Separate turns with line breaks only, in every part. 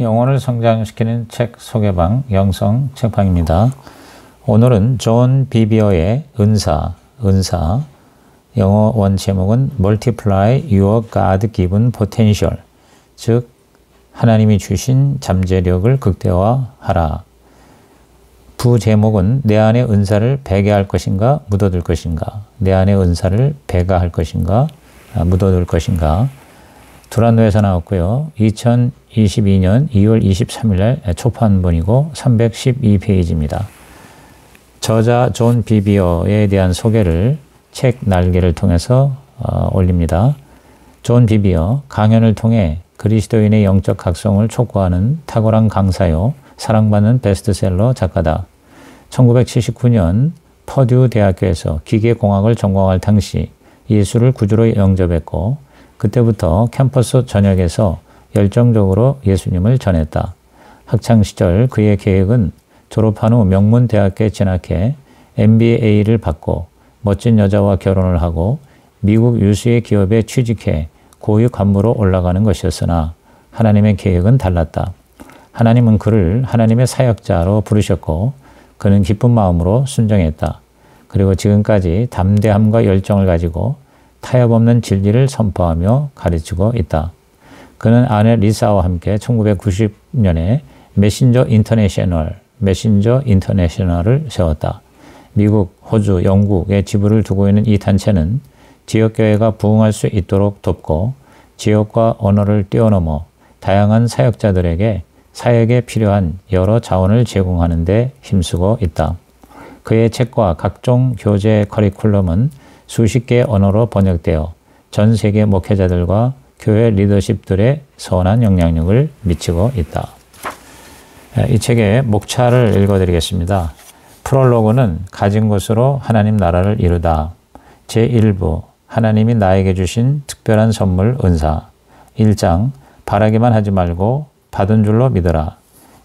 영혼을 성장시키는 책 소개방 영성 책방입니다. 오늘은 존 비비어의 은사, 영어 원 제목은 Multiply Your God-Given Potential, 즉 하나님이 주신 잠재력을 극대화하라. 부제목은 내 안의 은사를 배가할 것인가 묻어둘 것인가, 내 안의 은사를 배가할 것인가 묻어둘 것인가. 두란노에서 나왔고요. 2022년 2월 23일 날 초판본이고 312페이지입니다. 저자 존 비비어에 대한 소개를 책 날개를 통해서 올립니다. 존 비비어, 강연을 통해 그리스도인의 영적 각성을 촉구하는 탁월한 강사요, 사랑받는 베스트셀러 작가다. 1979년 퍼듀 대학교에서 기계공학을 전공할 당시 예수를 구주로 영접했고, 그때부터 캠퍼스 전역에서 열정적으로 예수님을 전했다. 학창시절 그의 계획은 졸업한 후 명문대학교에 진학해 MBA를 받고 멋진 여자와 결혼을 하고 미국 유수의 기업에 취직해 고위 관무로 올라가는 것이었으나 하나님의 계획은 달랐다. 하나님은 그를 하나님의 사역자로 부르셨고 그는 기쁜 마음으로 순종했다. 그리고 지금까지 담대함과 열정을 가지고 타협 없는 진리를 선포하며 가르치고 있다. 그는 아내 리사와 함께 1990년에 메신저 인터내셔널을 세웠다. 미국, 호주, 영국에 지부를 두고 있는 이 단체는 지역교회가 부흥할 수 있도록 돕고 지역과 언어를 뛰어넘어 다양한 사역자들에게 사역에 필요한 여러 자원을 제공하는 데 힘쓰고 있다. 그의 책과 각종 교재 커리큘럼은 수십 개의 언어로 번역되어 전 세계 목회자들과 교회 리더십들의 선한 영향력을 미치고 있다. 이 책의 목차를 읽어드리겠습니다. 프롤로그는 가진 것으로 하나님 나라를 이루다. 제1부, 하나님이 나에게 주신 특별한 선물 은사. 1장, 바라기만 하지 말고 받은 줄로 믿어라.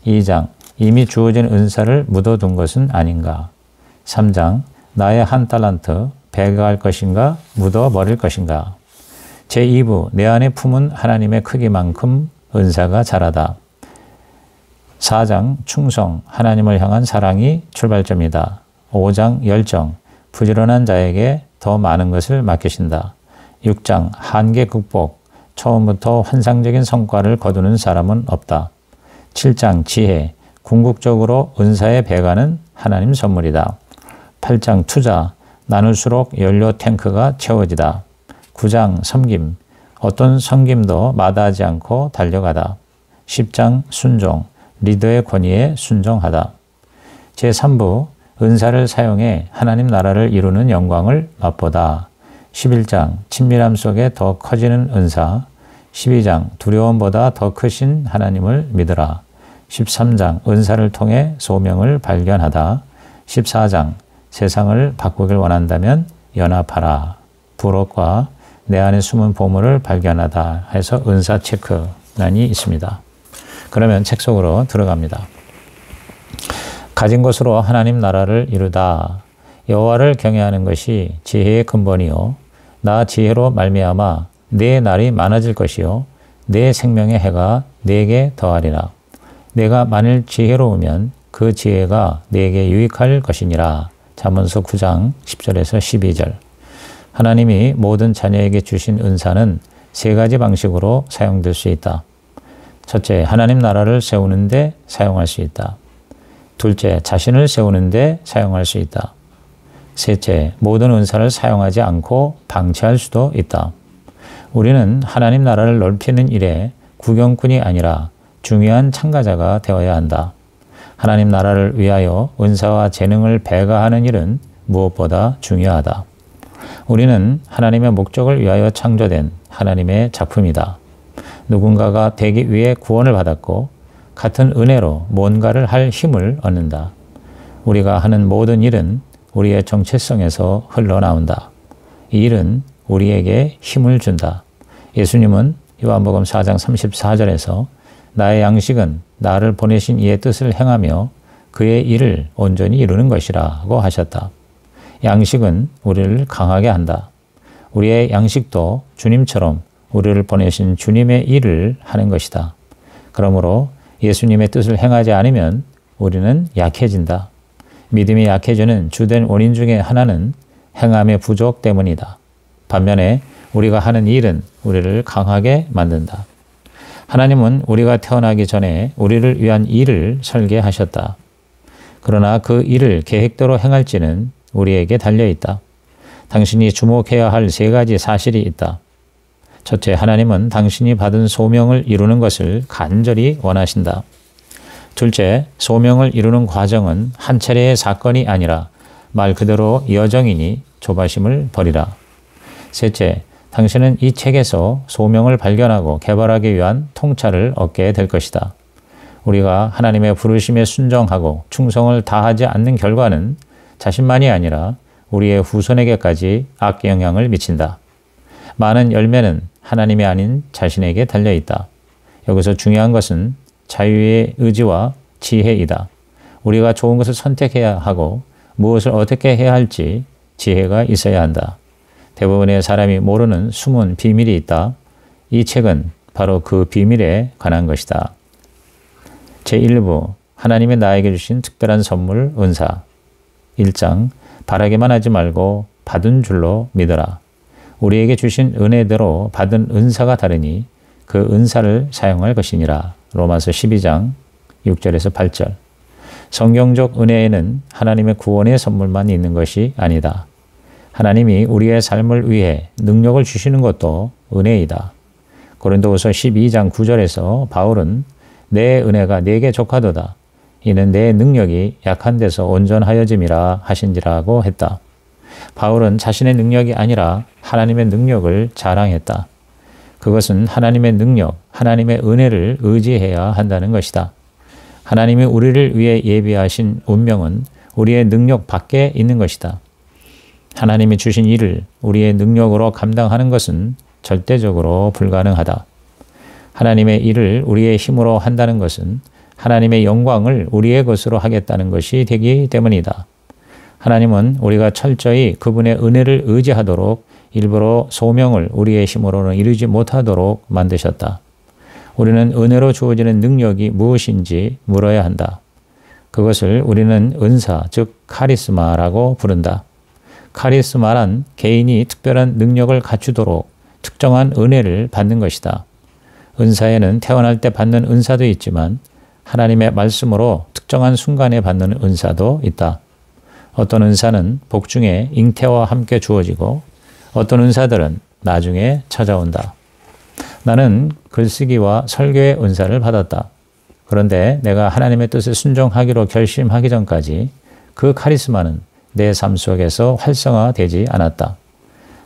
2장, 이미 주어진 은사를 묻어둔 것은 아닌가. 3장, 나의 한 달란트, 배가할 것인가 묻어버릴 것인가. 제2부, 내 안에 품은 하나님의 크기만큼 은사가 자라다. 4장, 충성, 하나님을 향한 사랑이 출발점이다. 5장, 열정, 부지런한 자에게 더 많은 것을 맡기신다. 6장, 한계 극복, 처음부터 환상적인 성과를 거두는 사람은 없다. 7장, 지혜, 궁극적으로 은사의 배가는 하나님 선물이다. 8장, 투자, 나눌수록 연료 탱크가 채워지다. 9장, 섬김, 어떤 섬김도 마다하지 않고 달려가다. 10장, 순종, 리더의 권위에 순종하다. 제3부, 은사를 사용해 하나님 나라를 이루는 영광을 맛보다. 11장, 친밀함 속에 더 커지는 은사. 12장, 두려움보다 더 크신 하나님을 믿으라. 13장, 은사를 통해 소명을 발견하다. 14장, 세상을 바꾸길 원한다면 연합하라. 부록과 내 안에 숨은 보물을 발견하다 해서 은사 체크란이 있습니다. 그러면 책 속으로 들어갑니다. 가진 것으로 하나님 나라를 이루다. 여호와를 경외하는 것이 지혜의 근본이요, 나 지혜로 말미암아 내 날이 많아질 것이요, 내 생명의 해가 내게 더하리라. 내가 만일 지혜로우면 그 지혜가 내게 유익할 것이니라. 잠언서 9장 10절에서 12절. 하나님이 모든 자녀에게 주신 은사는 세 가지 방식으로 사용될 수 있다. 첫째, 하나님 나라를 세우는데 사용할 수 있다. 둘째, 자신을 세우는데 사용할 수 있다. 셋째, 모든 은사를 사용하지 않고 방치할 수도 있다. 우리는 하나님 나라를 넓히는 일에 구경꾼이 아니라 중요한 참가자가 되어야 한다. 하나님 나라를 위하여 은사와 재능을 배가하는 일은 무엇보다 중요하다. 우리는 하나님의 목적을 위하여 창조된 하나님의 작품이다. 누군가가 되기 위해 구원을 받았고 같은 은혜로 뭔가를 할 힘을 얻는다. 우리가 하는 모든 일은 우리의 정체성에서 흘러나온다. 이 일은 우리에게 힘을 준다. 예수님은 요한복음 4장 34절에서 나의 양식은 나를 보내신 이의 뜻을 행하며 그의 일을 온전히 이루는 것이라고 하셨다. 양식은 우리를 강하게 한다. 우리의 양식도 주님처럼 우리를 보내신 주님의 일을 하는 것이다. 그러므로 예수님의 뜻을 행하지 않으면 우리는 약해진다. 믿음이 약해지는 주된 원인 중에 하나는 행함의 부족 때문이다. 반면에 우리가 하는 일은 우리를 강하게 만든다. 하나님은 우리가 태어나기 전에 우리를 위한 일을 설계하셨다. 그러나 그 일을 계획대로 행할지는 우리에게 달려있다. 당신이 주목해야 할 세 가지 사실이 있다. 첫째, 하나님은 당신이 받은 소명을 이루는 것을 간절히 원하신다. 둘째, 소명을 이루는 과정은 한 차례의 사건이 아니라 말 그대로 여정이니 조바심을 버리라. 셋째, 당신은 이 책에서 소명을 발견하고 개발하기 위한 통찰을 얻게 될 것이다. 우리가 하나님의 부르심에 순종하고 충성을 다하지 않는 결과는 자신만이 아니라 우리의 후손에게까지 악영향을 미친다. 많은 열매는 하나님이 아닌 자신에게 달려있다. 여기서 중요한 것은 자유의 의지와 지혜이다. 우리가 좋은 것을 선택해야 하고 무엇을 어떻게 해야 할지 지혜가 있어야 한다. 대부분의 사람이 모르는 숨은 비밀이 있다. 이 책은 바로 그 비밀에 관한 것이다. 제1부 하나님이 나에게 주신 특별한 선물 은사 1장 바라기만 하지 말고 받은 줄로 믿어라. 우리에게 주신 은혜대로 받은 은사가 다르니 그 은사를 사용할 것이니라. 로마서 12장 6절에서 8절. 성경적 은혜에는 하나님의 구원의 선물만 있는 것이 아니다. 하나님이 우리의 삶을 위해 능력을 주시는 것도 은혜이다. 고린도후서 12장 9절에서 바울은 내 은혜가 네게 족하도다. 이는 내 능력이 약한 데서 온전하여짐이라 하신지라고 했다. 바울은 자신의 능력이 아니라 하나님의 능력을 자랑했다. 그것은 하나님의 능력, 하나님의 은혜를 의지해야 한다는 것이다. 하나님이 우리를 위해 예비하신 운명은 우리의 능력 밖에 있는 것이다. 하나님이 주신 일을 우리의 능력으로 감당하는 것은 절대적으로 불가능하다. 하나님의 일을 우리의 힘으로 한다는 것은 하나님의 영광을 우리의 것으로 하겠다는 것이 되기 때문이다. 하나님은 우리가 철저히 그분의 은혜를 의지하도록 일부러 소명을 우리의 힘으로는 이루지 못하도록 만드셨다. 우리는 은혜로 주어지는 능력이 무엇인지 물어야 한다. 그것을 우리는 은사, 즉 카리스마라고 부른다. 카리스마란 개인이 특별한 능력을 갖추도록 특정한 은혜를 받는 것이다. 은사에는 태어날 때 받는 은사도 있지만 하나님의 말씀으로 특정한 순간에 받는 은사도 있다. 어떤 은사는 복중에 잉태와 함께 주어지고 어떤 은사들은 나중에 찾아온다. 나는 글쓰기와 설교의 은사를 받았다. 그런데 내가 하나님의 뜻에 순종하기로 결심하기 전까지 그 카리스마는 내 삶 속에서 활성화되지 않았다.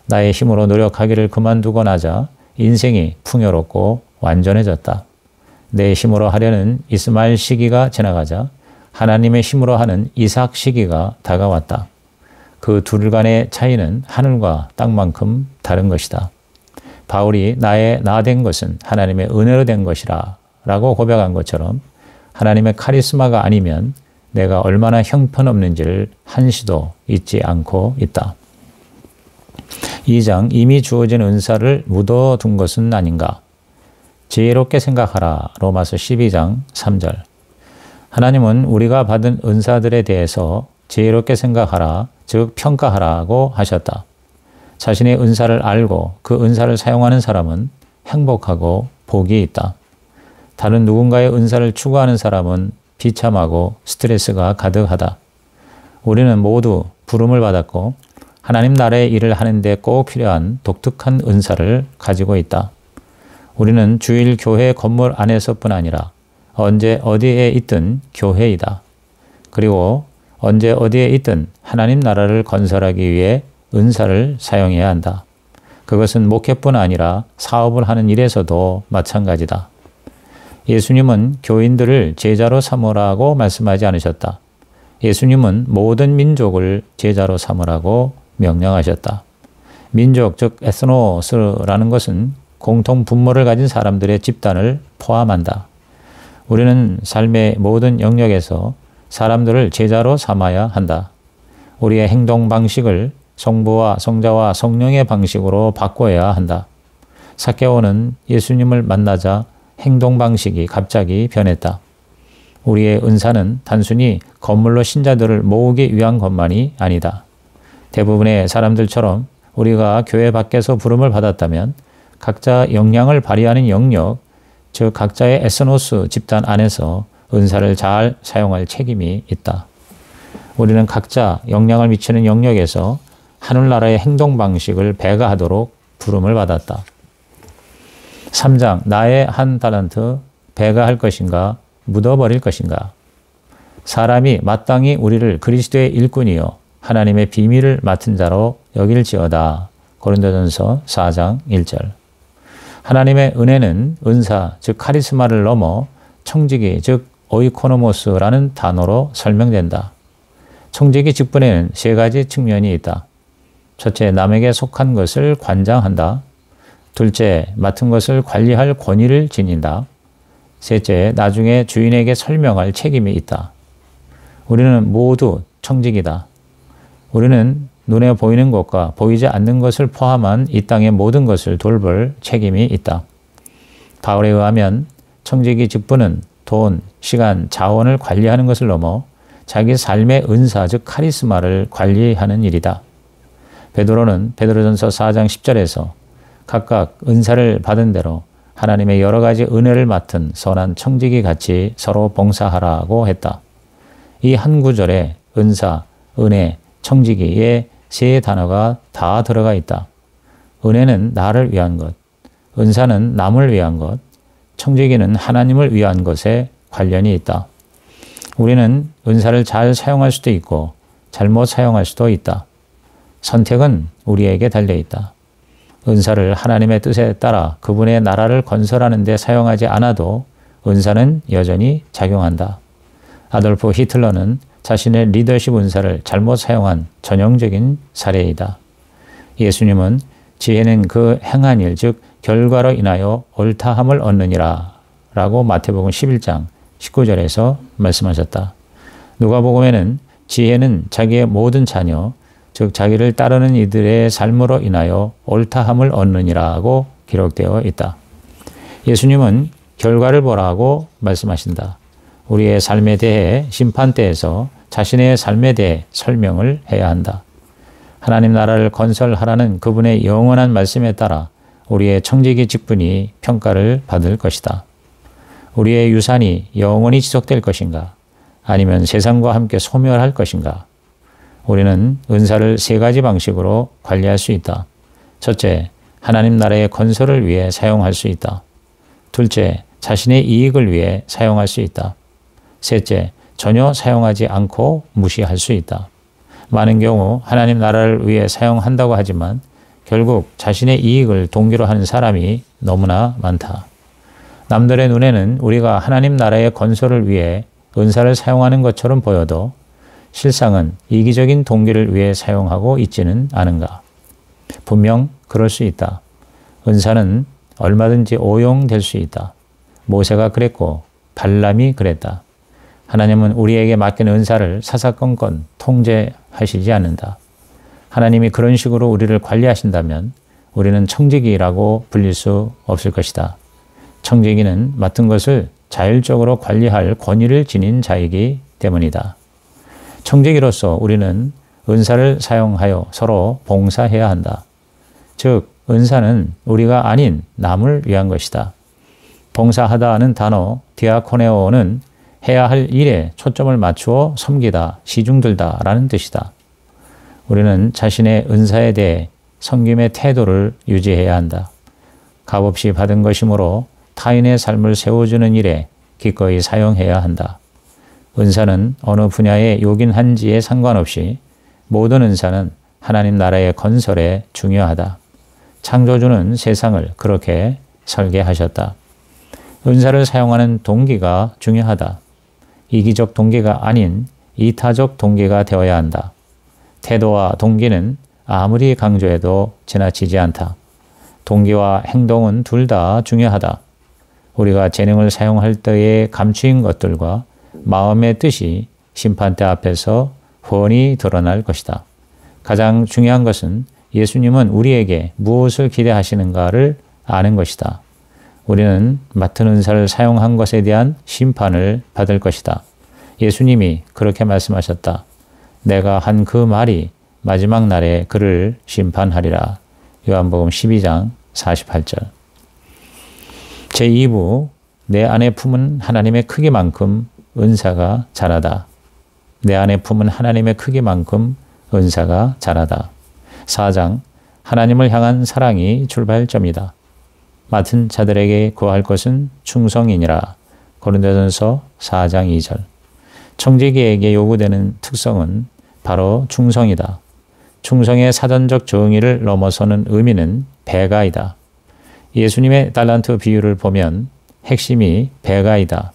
나의 힘으로 노력하기를 그만두고 나자 인생이 풍요롭고 완전해졌다. 내 힘으로 하려는 이스마엘 시기가 지나가자 하나님의 힘으로 하는 이삭 시기가 다가왔다. 그 둘 간의 차이는 하늘과 땅만큼 다른 것이다. 바울이 나의 나 된 것은 하나님의 은혜로 된 것이라 라고 고백한 것처럼 하나님의 카리스마가 아니면 내가 얼마나 형편없는지를 한시도 잊지 않고 있다. 2장 이미 주어진 은사를 묻어둔 것은 아닌가? 지혜롭게 생각하라. 로마서 12장 3절. 하나님은 우리가 받은 은사들에 대해서 지혜롭게 생각하라, 즉 평가하라고 하셨다. 자신의 은사를 알고 그 은사를 사용하는 사람은 행복하고 복이 있다. 다른 누군가의 은사를 추구하는 사람은 비참하고 스트레스가 가득하다. 우리는 모두 부름을 받았고 하나님 나라의 일을 하는데 꼭 필요한 독특한 은사를 가지고 있다. 우리는 주일 교회 건물 안에서뿐 아니라 언제 어디에 있든 교회이다. 그리고 언제 어디에 있든 하나님 나라를 건설하기 위해 은사를 사용해야 한다. 그것은 목회뿐 아니라 사업을 하는 일에서도 마찬가지다. 예수님은 교인들을 제자로 삼으라고 말씀하지 않으셨다. 예수님은 모든 민족을 제자로 삼으라고 명령하셨다. 민족, 즉 에스노스라는 것은 공통 분모를 가진 사람들의 집단을 포함한다. 우리는 삶의 모든 영역에서 사람들을 제자로 삼아야 한다. 우리의 행동 방식을 성부와 성자와 성령의 방식으로 바꿔야 한다. 삭개오는 예수님을 만나자 행동 방식이 갑자기 변했다. 우리의 은사는 단순히 건물로 신자들을 모으기 위한 것만이 아니다. 대부분의 사람들처럼 우리가 교회 밖에서 부름을 받았다면 각자 역량을 발휘하는 영역, 즉 각자의 에스노스 집단 안에서 은사를 잘 사용할 책임이 있다. 우리는 각자 역량을 미치는 영역에서 하늘나라의 행동 방식을 배가하도록 부름을 받았다. 3장 나의 한 달란트 배가할 것인가 묻어버릴 것인가. 사람이 마땅히 우리를 그리스도의 일꾼이요 하나님의 비밀을 맡은 자로 여길지어다. 고린도전서 4장 1절. 하나님의 은혜는 은사 즉 카리스마를 넘어 청지기 즉 오이코노모스라는 단어로 설명된다. 청지기 직분에는 세 가지 측면이 있다. 첫째, 남에게 속한 것을 관장한다. 둘째, 맡은 것을 관리할 권위를 지닌다. 셋째, 나중에 주인에게 설명할 책임이 있다. 우리는 모두 청직이다. 우리는 눈에 보이는 것과 보이지 않는 것을 포함한 이 땅의 모든 것을 돌볼 책임이 있다. 바울에 의하면 청지기 직분은 돈, 시간, 자원을 관리하는 것을 넘어 자기 삶의 은사 즉 카리스마를 관리하는 일이다. 베드로는 베드로전서 4장 10절에서 각각 은사를 받은 대로 하나님의 여러 가지 은혜를 맡은 선한 청지기 같이 서로 봉사하라고 했다. 이 한 구절에 은사, 은혜, 청지기의 세 단어가 다 들어가 있다. 은혜는 나를 위한 것, 은사는 남을 위한 것, 청지기는 하나님을 위한 것에 관련이 있다. 우리는 은사를 잘 사용할 수도 있고 잘못 사용할 수도 있다. 선택은 우리에게 달려있다. 은사를 하나님의 뜻에 따라 그분의 나라를 건설하는 데 사용하지 않아도 은사는 여전히 작용한다. 아돌프 히틀러는 자신의 리더십 은사를 잘못 사용한 전형적인 사례이다. 예수님은 지혜는 그 행한 일, 즉 결과로 인하여 옳다함을 얻느니라 라고 마태복음 11장 19절에서 말씀하셨다. 누가복음에는 지혜는 자기의 모든 자녀, 즉 자기를 따르는 이들의 삶으로 인하여 옳다함을 얻느니라고 기록되어 있다. 예수님은 결과를 보라고 말씀하신다. 우리의 삶에 대해 심판대에서 자신의 삶에 대해 설명을 해야 한다. 하나님 나라를 건설하라는 그분의 영원한 말씀에 따라 우리의 청지기 직분이 평가를 받을 것이다. 우리의 유산이 영원히 지속될 것인가? 아니면 세상과 함께 소멸할 것인가? 우리는 은사를 세 가지 방식으로 관리할 수 있다. 첫째, 하나님 나라의 건설을 위해 사용할 수 있다. 둘째, 자신의 이익을 위해 사용할 수 있다. 셋째, 전혀 사용하지 않고 무시할 수 있다. 많은 경우 하나님 나라를 위해 사용한다고 하지만 결국 자신의 이익을 동기로 하는 사람이 너무나 많다. 남들의 눈에는 우리가 하나님 나라의 건설을 위해 은사를 사용하는 것처럼 보여도 실상은 이기적인 동기를 위해 사용하고 있지는 않은가. 분명 그럴 수 있다. 은사는 얼마든지 오용될 수 있다. 모세가 그랬고 발람이 그랬다. 하나님은 우리에게 맡긴 은사를 사사건건 통제하시지 않는다. 하나님이 그런 식으로 우리를 관리하신다면 우리는 청지기라고 불릴 수 없을 것이다. 청지기는 맡은 것을 자율적으로 관리할 권위를 지닌 자이기 때문이다. 청지기로서 우리는 은사를 사용하여 서로 봉사해야 한다. 즉 은사는 우리가 아닌 남을 위한 것이다. 봉사하다는 단어 디아코네오는 해야 할 일에 초점을 맞추어 섬기다, 시중들다 라는 뜻이다. 우리는 자신의 은사에 대해 섬김의 태도를 유지해야 한다. 값없이 받은 것이므로 타인의 삶을 세워주는 일에 기꺼이 사용해야 한다. 은사는 어느 분야에 요긴한지에 상관없이 모든 은사는 하나님 나라의 건설에 중요하다. 창조주는 세상을 그렇게 설계하셨다. 은사를 사용하는 동기가 중요하다. 이기적 동기가 아닌 이타적 동기가 되어야 한다. 태도와 동기는 아무리 강조해도 지나치지 않다. 동기와 행동은 둘 다 중요하다. 우리가 재능을 사용할 때에 감추인 것들과 마음의 뜻이 심판대 앞에서 훤히 드러날 것이다. 가장 중요한 것은 예수님은 우리에게 무엇을 기대하시는가를 아는 것이다. 우리는 맡은 은사를 사용한 것에 대한 심판을 받을 것이다. 예수님이 그렇게 말씀하셨다. 내가 한 그 말이 마지막 날에 그를 심판하리라. 요한복음 12장 48절. 제2부 내 안에 품은 하나님의 크기만큼 은사가 자라다. 내 안에 품은 하나님의 크기만큼 은사가 자라다. 4장 하나님을 향한 사랑이 출발점이다. 맡은 자들에게 구할 것은 충성이니라. 고린도전서 4장 2절. 청지기에게 요구되는 특성은 바로 충성이다. 충성의 사전적 정의를 넘어서는 의미는 배가이다. 예수님의 달란트 비유를 보면 핵심이 배가이다.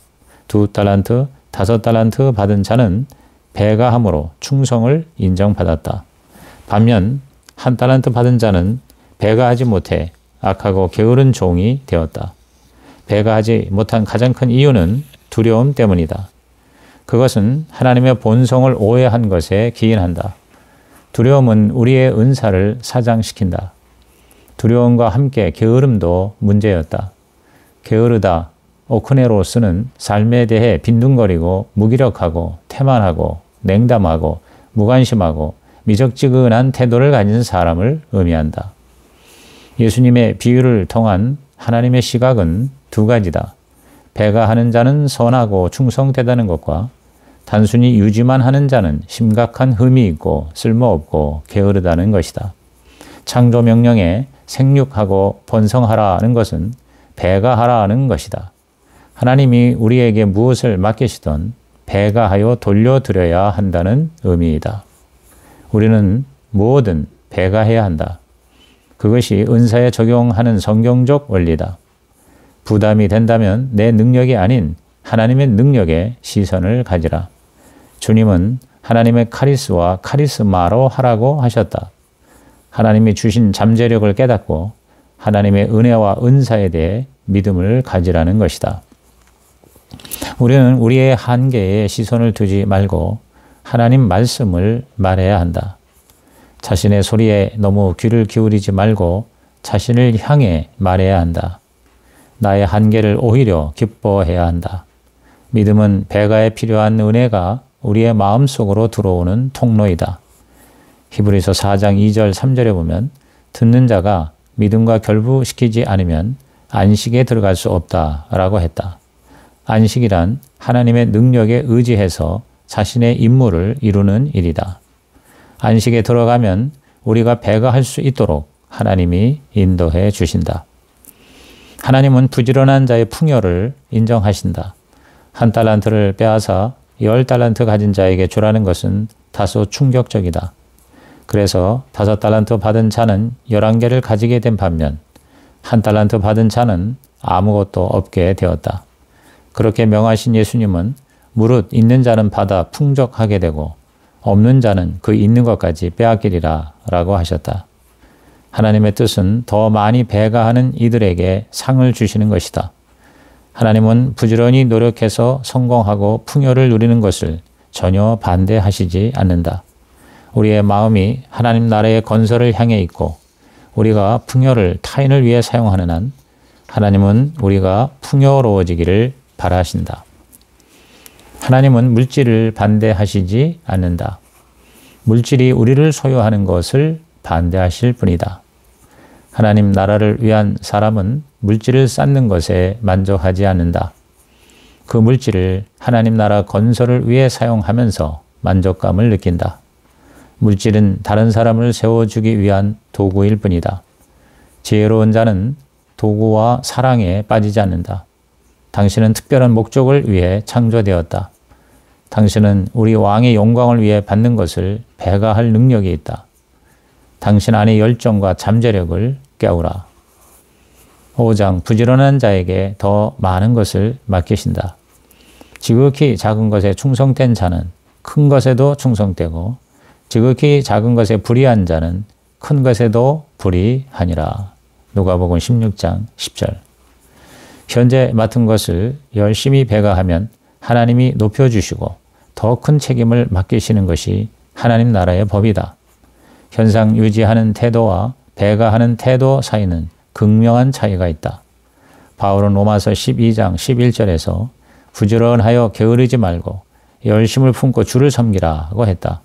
2달란트, 5달란트 받은 자는 배가함으로 충성을 인정받았다. 반면 1달란트 받은 자는 배가하지 못해 악하고 게으른 종이 되었다. 배가하지 못한 가장 큰 이유는 두려움 때문이다. 그것은 하나님의 본성을 오해한 것에 기인한다. 두려움은 우리의 은사를 사장시킨다. 두려움과 함께 게으름도 문제였다. 게으르다, 오크네로스는 삶에 대해 빈둥거리고 무기력하고 태만하고 냉담하고 무관심하고 미적지근한 태도를 가진 사람을 의미한다. 예수님의 비유를 통한 하나님의 시각은 두 가지다. 배가하는 자는 선하고 충성되다는 것과 단순히 유지만 하는 자는 심각한 흠이 있고 쓸모없고 게으르다는 것이다. 창조 명령에 생육하고 번성하라는 것은 배가하라는 것이다. 하나님이 우리에게 무엇을 맡기시던 배가하여 돌려드려야 한다는 의미이다. 우리는 뭐든 배가해야 한다. 그것이 은사에 적용하는 성경적 원리다. 부담이 된다면 내 능력이 아닌 하나님의 능력에 시선을 가지라. 주님은 하나님의 카리스와 카리스마로 하라고 하셨다. 하나님이 주신 잠재력을 깨닫고 하나님의 은혜와 은사에 대해 믿음을 가지라는 것이다. 우리는 우리의 한계에 시선을 두지 말고 하나님 말씀을 말해야 한다. 자신의 소리에 너무 귀를 기울이지 말고 자신을 향해 말해야 한다. 나의 한계를 오히려 기뻐해야 한다. 믿음은 배가에 필요한 은혜가 우리의 마음속으로 들어오는 통로이다. 히브리서 4장 2절 3절에 보면 듣는 자가 믿음과 결부시키지 않으면 안식에 들어갈 수 없다라고 했다. 안식이란 하나님의 능력에 의지해서 자신의 임무를 이루는 일이다. 안식에 들어가면 우리가 배가할 수 있도록 하나님이 인도해 주신다. 하나님은 부지런한 자의 풍요를 인정하신다. 1달란트를 빼앗아 10달란트 가진 자에게 주라는 것은 다소 충격적이다. 그래서 5달란트 받은 자는 11개를 가지게 된 반면 1달란트 받은 자는 아무것도 없게 되었다. 그렇게 명하신 예수님은 무릇 있는 자는 받아 풍족하게 되고 없는 자는 그 있는 것까지 빼앗기리라 라고 하셨다. 하나님의 뜻은 더 많이 배가하는 이들에게 상을 주시는 것이다. 하나님은 부지런히 노력해서 성공하고 풍요를 누리는 것을 전혀 반대하시지 않는다. 우리의 마음이 하나님 나라의 건설을 향해 있고 우리가 풍요를 타인을 위해 사용하는 한 하나님은 우리가 풍요로워지기를 바라신다. 하나님은 물질을 반대하시지 않는다. 물질이 우리를 소유하는 것을 반대하실 뿐이다. 하나님 나라를 위한 사람은 물질을 쌓는 것에 만족하지 않는다. 그 물질을 하나님 나라 건설을 위해 사용하면서 만족감을 느낀다. 물질은 다른 사람을 세워주기 위한 도구일 뿐이다. 지혜로운 자는 도구와 사랑에 빠지지 않는다. 당신은 특별한 목적을 위해 창조되었다. 당신은 우리 왕의 영광을 위해 받는 것을 배가할 능력이 있다. 당신 안의 열정과 잠재력을 깨우라. 5장 부지런한 자에게 더 많은 것을 맡기신다. 지극히 작은 것에 충성된 자는 큰 것에도 충성되고 지극히 작은 것에 불의한 자는 큰 것에도 불의하니라. 누가복음 16장 10절. 현재 맡은 것을 열심히 배가하면 하나님이 높여주시고 더 큰 책임을 맡기시는 것이 하나님 나라의 법이다. 현상 유지하는 태도와 배가하는 태도 사이는 극명한 차이가 있다. 바울은 로마서 12장 11절에서 부지런하여 게으르지 말고 열심을 품고 주를 섬기라고 했다.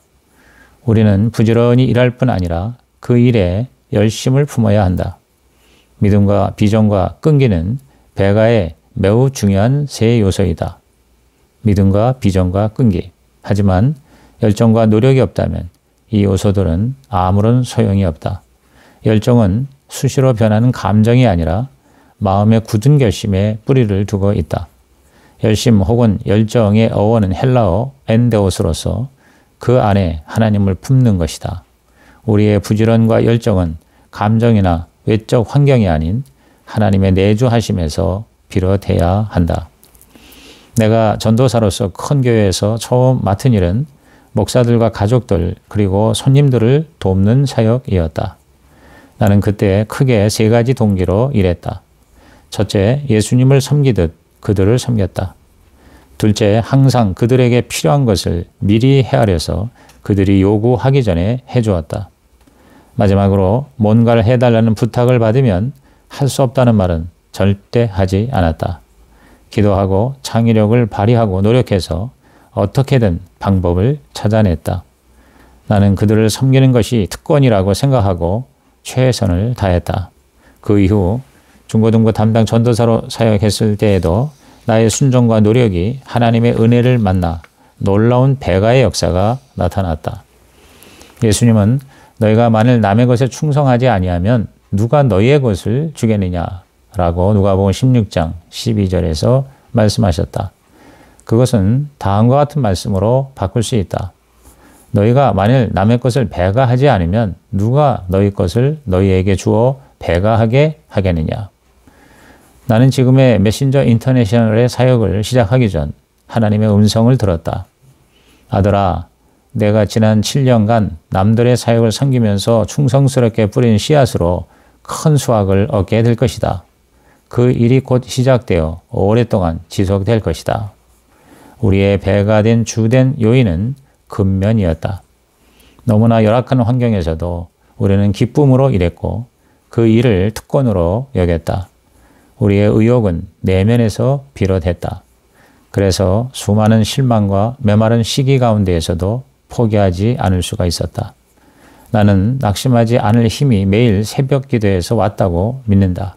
우리는 부지런히 일할 뿐 아니라 그 일에 열심을 품어야 한다. 믿음과 비전과 끈기는 배가의 매우 중요한 세 요소이다. 믿음과 비전과 끈기. 하지만 열정과 노력이 없다면 이 요소들은 아무런 소용이 없다. 열정은 수시로 변하는 감정이 아니라 마음의 굳은 결심에 뿌리를 두고 있다. 열심 혹은 열정의 어원은 헬라어 엔데오스로서 그 안에 하나님을 품는 것이다. 우리의 부지런과 열정은 감정이나 외적 환경이 아닌 하나님의 내주하심에서 비롯해야 한다. 내가 전도사로서 큰 교회에서 처음 맡은 일은 목사들과 가족들 그리고 손님들을 돕는 사역이었다. 나는 그때 크게 세 가지 동기로 일했다. 첫째, 예수님을 섬기듯 그들을 섬겼다. 둘째, 항상 그들에게 필요한 것을 미리 헤아려서 그들이 요구하기 전에 해주었다. 마지막으로 뭔가를 해달라는 부탁을 받으면 할 수 없다는 말은 절대 하지 않았다. 기도하고 창의력을 발휘하고 노력해서 어떻게든 방법을 찾아냈다. 나는 그들을 섬기는 것이 특권이라고 생각하고 최선을 다했다. 그 이후 중고등부 담당 전도사로 사역했을 때에도 나의 순종과 노력이 하나님의 은혜를 만나 놀라운 배가의 역사가 나타났다. 예수님은 너희가 만일 남의 것에 충성하지 아니하면 누가 너희의 것을 주겠느냐라고 누가복음 16장 12절에서 말씀하셨다. 그것은 다음과 같은 말씀으로 바꿀 수 있다. 너희가 만일 남의 것을 배가하지 않으면 누가 너희 것을 너희에게 주어 배가하게 하겠느냐. 나는 지금의 메신저 인터내셔널의 사역을 시작하기 전 하나님의 음성을 들었다. 아들아, 내가 지난 7년간 남들의 사역을 섬기면서 충성스럽게 뿌린 씨앗으로 큰 수확을 얻게 될 것이다. 그 일이 곧 시작되어 오랫동안 지속될 것이다. 우리의 배가 된 주된 요인은 근면이었다. 너무나 열악한 환경에서도 우리는 기쁨으로 일했고 그 일을 특권으로 여겼다. 우리의 의욕은 내면에서 비롯했다. 그래서 수많은 실망과 메마른 시기 가운데에서도 포기하지 않을 수가 있었다. 나는 낙심하지 않을 힘이 매일 새벽 기도에서 왔다고 믿는다.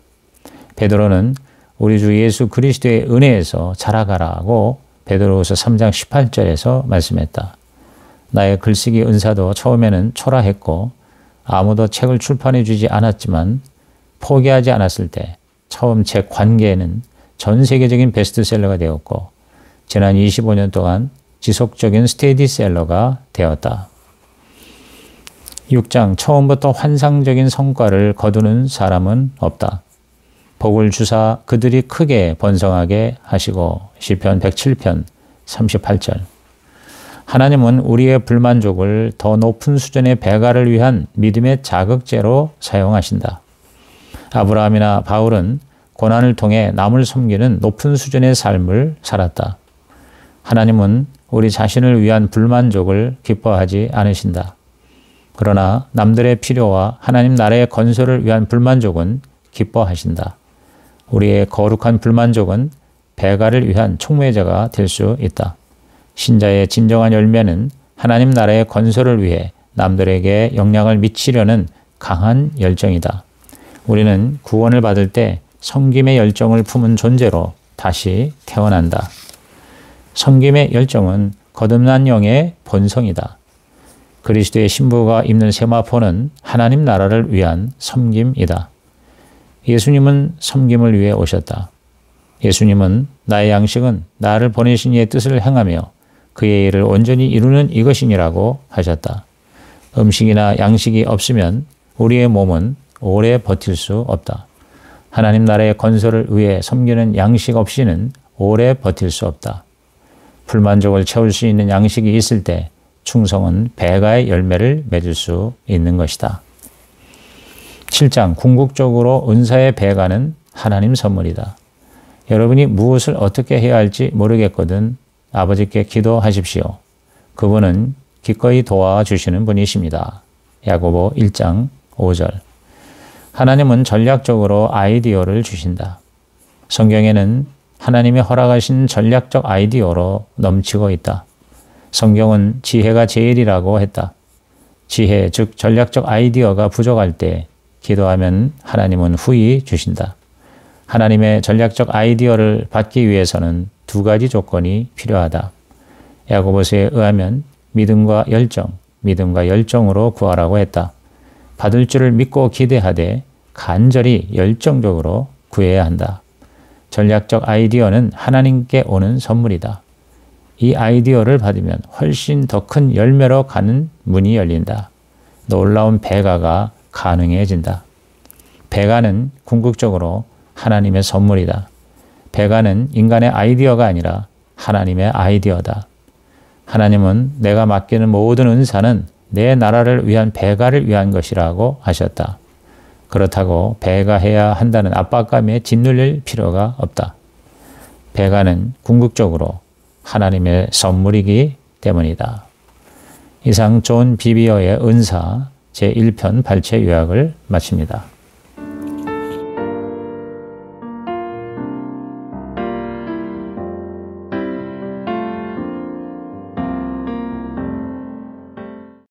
베드로는 우리 주 예수 그리스도의 은혜에서 자라가라고 베드로후서 3장 18절에서 말씀했다. 나의 글쓰기 은사도 처음에는 초라했고 아무도 책을 출판해 주지 않았지만 포기하지 않았을 때 처음 책 관계에는 전 세계적인 베스트셀러가 되었고 지난 25년 동안 지속적인 스테디셀러가 되었다. 6장 처음부터 환상적인 성과를 거두는 사람은 없다. 복을 주사 그들이 크게 번성하게 하시고 시편 107편 38절. 하나님은 우리의 불만족을 더 높은 수준의 배가를 위한 믿음의 자극제로 사용하신다. 아브라함이나 바울은 고난을 통해 남을 섬기는 높은 수준의 삶을 살았다. 하나님은 우리 자신을 위한 불만족을 기뻐하지 않으신다. 그러나 남들의 필요와 하나님 나라의 건설을 위한 불만족은 기뻐하신다. 우리의 거룩한 불만족은 배가를 위한 촉매제가 될 수 있다. 신자의 진정한 열매는 하나님 나라의 건설을 위해 남들에게 영향을 미치려는 강한 열정이다. 우리는 구원을 받을 때 섬김의 열정을 품은 존재로 다시 태어난다. 섬김의 열정은 거듭난 영의 본성이다. 그리스도의 신부가 입는 세마포는 하나님 나라를 위한 섬김이다. 예수님은 섬김을 위해 오셨다. 예수님은 나의 양식은 나를 보내신 이의 뜻을 행하며 그의 일을 온전히 이루는 이것이니라고 하셨다. 음식이나 양식이 없으면 우리의 몸은 오래 버틸 수 없다. 하나님 나라의 건설을 위해 섬기는 양식 없이는 오래 버틸 수 없다. 불만족을 채울 수 있는 양식이 있을 때 충성은 배가의 열매를 맺을 수 있는 것이다. 7장 궁극적으로 은사의 배가는 하나님 선물이다. 여러분이 무엇을 어떻게 해야 할지 모르겠거든 아버지께 기도하십시오. 그분은 기꺼이 도와주시는 분이십니다. 야고보 1장 5절. 하나님은 전략적으로 아이디어를 주신다. 성경에는 하나님이 허락하신 전략적 아이디어로 넘치고 있다. 성경은 지혜가 제일이라고 했다. 지혜, 즉 전략적 아이디어가 부족할 때 기도하면 하나님은 후히 주신다. 하나님의 전략적 아이디어를 받기 위해서는 두 가지 조건이 필요하다. 야고보서에 의하면 믿음과 열정으로 구하라고 했다. 받을 줄을 믿고 기대하되 간절히 열정적으로 구해야 한다. 전략적 아이디어는 하나님께 오는 선물이다. 이 아이디어를 받으면 훨씬 더 큰 열매로 가는 문이 열린다. 놀라운 배가가 가능해진다. 배가는 궁극적으로 하나님의 선물이다. 배가는 인간의 아이디어가 아니라 하나님의 아이디어다. 하나님은 내가 맡기는 모든 은사는 내 나라를 위한 배가를 위한 것이라고 하셨다. 그렇다고 배가해야 한다는 압박감에 짓눌릴 필요가 없다. 배가는 궁극적으로 하나님의 선물이기 때문이다. 이상 존 비비어의 은사 제1편 발췌 요약을 마칩니다.